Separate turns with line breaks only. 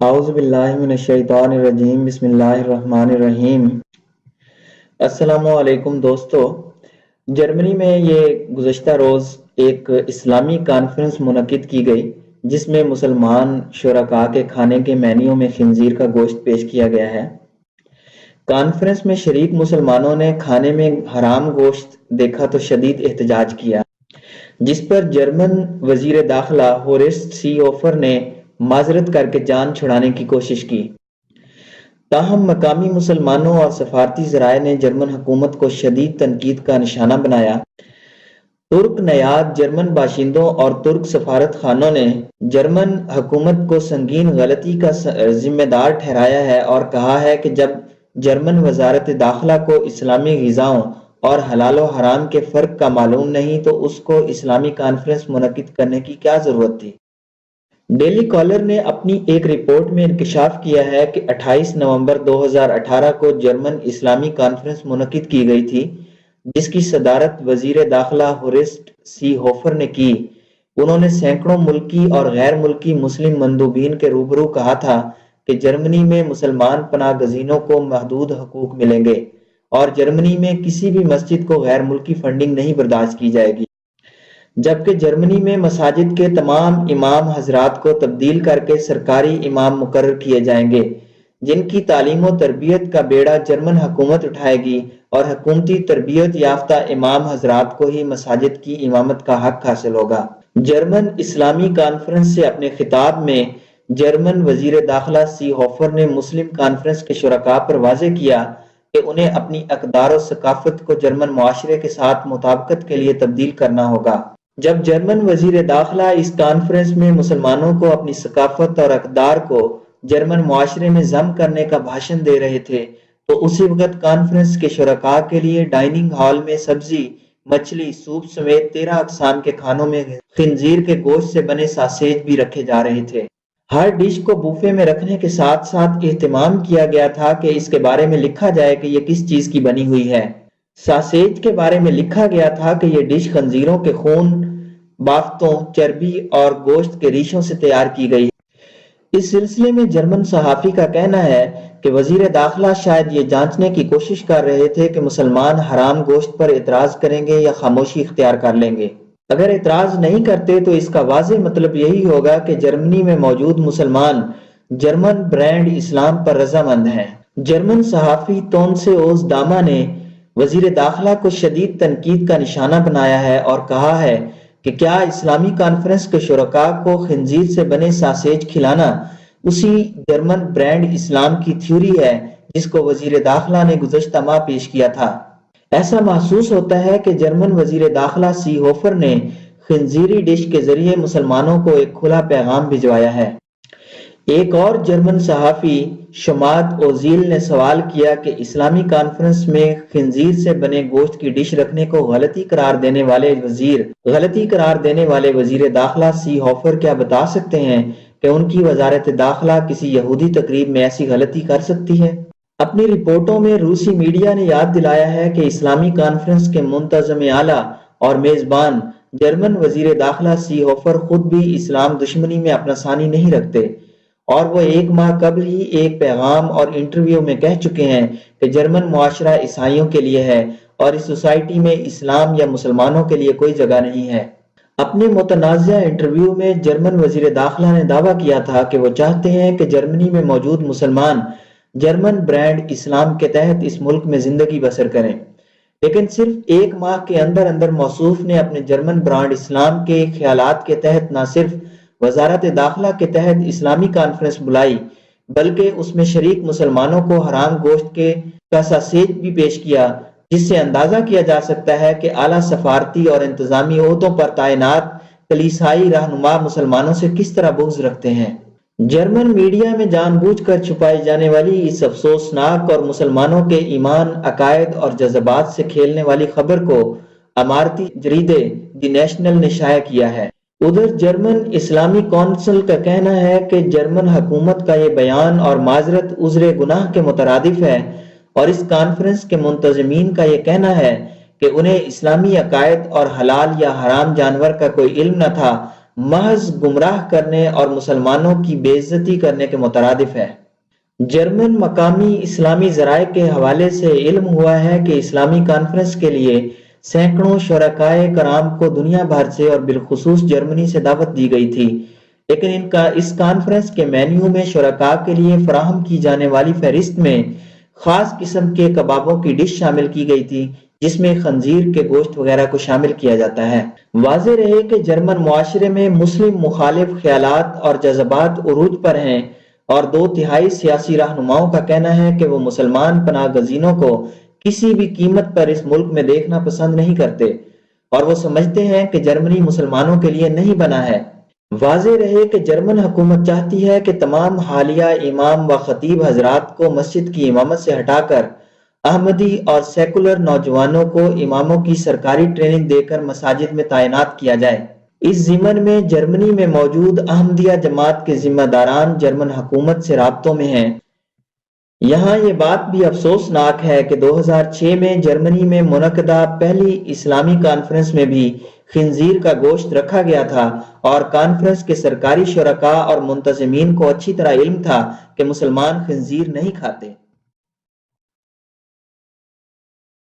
اعوذ باللہ من الشیطان الرجیم بسم اللہ الرحمن الرحیم۔ السلام علیکم دوستو۔ جرمنی میں یہ گزشتہ روز ایک اسلامی کانفرنس منعقد کی گئی جس میں مسلمان شرکاء کے کھانے کے مینیو میں خنزیر کا گوشت پیش کیا گیا ہے۔ کانفرنس میں شریک مسلمانوں نے کھانے میں حرام گوشت دیکھا تو شدید احتجاج کیا، جس پر جرمن وزیر داخلہ ہورسٹ سی ہوفر نے معذرت کر کے جان چھڑانے کی کوشش کی۔ تاہم مقامی مسلمانوں اور سفارتی ذرائع نے جرمن حکومت کو شدید تنقید کا نشانہ بنایا۔ ترک نیاد جرمن باشندوں اور ترک سفارت خانوں نے جرمن حکومت کو سنگین غلطی کا ذمہ دار ٹھہرایا ہے اور کہا ہے کہ جب جرمن وزارت داخلہ کو اسلامی غذاؤں اور حلال و حرام کے فرق کا معلوم نہیں تو اس کو اسلامی کانفرنس منعقد کرنے کی کیا ضرورت تھی۔ ڈیلی کالر نے اپنی ایک رپورٹ میں انکشاف کیا ہے کہ 28 نومبر 2018 کو جرمن اسلامی کانفرنس منعقد کی گئی تھی جس کی صدارت وزیر داخلہ ہورسٹ سی ہوفر نے کی۔ انہوں نے سینکڑوں ملکی اور غیر ملکی مسلم مندوبین کے روبرو کہا تھا کہ جرمنی میں مسلمان پناہ گزینوں کو محدود حقوق ملیں گے اور جرمنی میں کسی بھی مسجد کو غیر ملکی فنڈنگ نہیں برداشت کی جائے گی، جبکہ جرمنی میں مساجد کے تمام امام حضرات کو تبدیل کر کے سرکاری امام مقرر کیے جائیں گے جن کی تعلیم و تربیت کا بیڑا جرمن حکومت اٹھائے گی اور حکومتی تربیت یافتہ امام حضرات کو ہی مساجد کی امامت کا حق حاصل ہوگا۔ جرمن اسلامی کانفرنس سے اپنے خطاب میں جرمن وزیر داخلہ سی ہوفر نے مسلم کانفرنس کے شرکاء پر واضح کیا کہ انہیں اپنی اقدار و ثقافت کو جرمن معاشرے کے ساتھ مطابقت کے لیے تبدیل کرنا ہوگا۔ جب جرمن وزیر داخلہ اس کانفرنس میں مسلمانوں کو اپنی ثقافت اور اقدار کو جرمن معاشرے میں ضم کرنے کا بھاشن دے رہے تھے تو اسی وقت کانفرنس کے شرکاء کے لیے ڈائننگ ہال میں سبزی، مچھلی، سوپ سمیت 13 اقسام کے کھانوں میں خنزیر کے گوشت سے بنے ساسیج بھی رکھے جا رہے تھے۔ ہر ڈش کو بوفے میں رکھنے کے ساتھ ساتھ اہتمام کیا گیا تھا کہ اس کے بارے میں لکھا جائے کہ یہ کس چیز کی بنی ہوئی ہے۔ ساسیج کے بارے میں لکھا گیا تھا کہ یہ ڈش خنزیروں کے خون، بافتوں، چربی اور گوشت کے ریشوں سے تیار کی گئی ہے۔ اس سلسلے میں جرمن صحافی کا کہنا ہے کہ وزیر داخلہ شاید یہ جانچنے کی کوشش کر رہے تھے کہ مسلمان حرام گوشت پر اعتراض کریں گے یا خاموشی اختیار کر لیں گے۔ اگر اعتراض نہیں کرتے تو اس کا واضح مطلب یہی ہوگا کہ جرمنی میں موجود مسلمان جرمن برانڈ اسلام پر رضامند ہیں۔ جرمن صحافی تونسے اوز داما نے وزیر داخلہ کو شدید تنقید کا نشانہ بنایا ہے اور کہا ہے کہ کیا اسلامی کانفرنس کے شرکاء کو خنزیر سے بنے ساسیج کھلانا اسی جرمن برانڈ اسلام کی تھیوری ہے جس کو وزیر داخلہ نے گزشتہ ماہ پیش کیا تھا؟ ایسا محسوس ہوتا ہے کہ جرمن وزیر داخلہ سی ہوفر نے خنزیری ڈش کے ذریعے مسلمانوں کو ایک کھلا پیغام بھجوایا ہے۔ ایک اور جرمن صحافی شماد اوزیل نے سوال کیا کہ اسلامی کانفرنس میں خنزیر سے بنے گوشت کی ڈش رکھنے کو غلطی قرار دینے والے وزیر داخلہ سی ہوفر کیا بتا سکتے ہیں کہ ان کی وزارت داخلہ کسی یہودی تقریب میں ایسی غلطی کر سکتی ہے؟ اپنی رپورٹوں میں روسی میڈیا نے یاد دلایا ہے کہ اسلامی کانفرنس کے منتظم اعلیٰ اور میزبان جرمن وزیر داخلہ سی ہوفر خود بھی اسلام دشمنی میں اپنا ثانی نہیں رکھتے اور وہ ایک ماہ قبل ہی ایک پیغام اور انٹرویو میں کہہ چکے ہیں کہ جرمن معاشرہ عیسائیوں کے لیے ہے اور اس سوسائٹی میں اسلام یا مسلمانوں کے لیے کوئی جگہ نہیں ہے۔ اپنے متنازع انٹرویو میں جرمن وزیر داخلہ نے دعویٰ کیا تھا کہ وہ چاہتے ہیں کہ جرمنی میں موجود مسلمان جرمن برانڈ اسلام کے تحت اس ملک میں زندگی بسر کریں، لیکن صرف ایک ماہ کے اندر اندر موصوف نے اپنے جرمن برانڈ اسلام کے خیالات کے تحت نہ صرف وزارت داخلہ کے تحت اسلامی کانفرنس بلائی بلکہ اس میں شریک مسلمانوں کو حرام گوشت کا ساسیج بھی پیش کیا، جس سے اندازہ کیا جا سکتا ہے کہ اعلیٰ سفارتی اور انتظامی عہدوں پر تعینات کلیسائی رہنما مسلمانوں سے کس طرح بغض رکھتے ہیں۔ جرمن میڈیا میں جان بوجھ کر چھپائی جانے والی اس افسوسناک اور مسلمانوں کے ایمان، عقائد اور جذبات سے کھیلنے والی خبر کو اماراتی جریدے دی نیشنل نے شائع کیا ہے۔ ادھر جرمن اسلامی کونسل کا کہنا ہے کہ جرمن حکومت کا یہ بیان اور معذرت عذر گناہ کے مترادف ہے اور اس کانفرنس کے منتظمین کا یہ کہنا ہے کہ انہیں اسلامی عقائد اور حلال یا حرام جانور کا کوئی علم نہ تھا محض گمراہ کرنے اور مسلمانوں کی بے عزتی کرنے کے مترادف ہے۔ جرمن مقامی اسلامی ذرائع کے حوالے سے علم ہوا ہے کہ اسلامی کانفرنس کے لیے سینکڑوں شرکائے کرام کو دنیا بھر سے اور بالخصوص جرمنی سے دعوت دی گئی تھی، لیکن اس کانفرنس کے مینیو میں شرکاء کے لیے فراہم کی جانے والی فہرست میں خاص قسم کے کبابوں کی ڈش شامل کی گئی تھی، جس میں خنزیر کے گوشت وغیرہ کو شامل کیا جاتا ہے۔ واضح رہے کہ جرمن معاشرے میں مسلم مخالف خیالات اور جذبات عروج پر ہیں، اور 2/3 سیاسی رہنماؤں کا کہنا ہے کہ وہ مسلمان پناہ گزینوں کو کسی بھی قیمت پر اس ملک میں دیکھنا پسند نہیں کرتے، اور وہ سمجھتے ہیں کہ جرمنی مسلمانوں کے لیے نہیں بنا ہے۔ واضح رہے کہ جرمن حکومت چاہتی ہے کہ تمام حالیہ امام و خطیب حضرات کو مسجد کی امامت سے ہٹا کر احمدی اور سیکولر نوجوانوں کو اماموں کی سرکاری ٹریننگ دے کر مساجد میں تعینات کیا جائے۔ اس ضمن میں جرمنی میں موجود احمدیہ جماعت کے ذمہ داران جرمن حکومت سے رابطوں میں ہیں۔ یہاں یہ بات بھی افسوسناک ہے کہ 2006 میں جرمنی میں منعقدہ پہلی اسلامی کانفرنس میں بھی خنزیر کا گوشت رکھا گیا تھا، اور کانفرنس کے سرکاری شرکاء اور منتظمین کو اچھی طرح علم تھا کہ مسلمان خنزیر نہیں کھاتے۔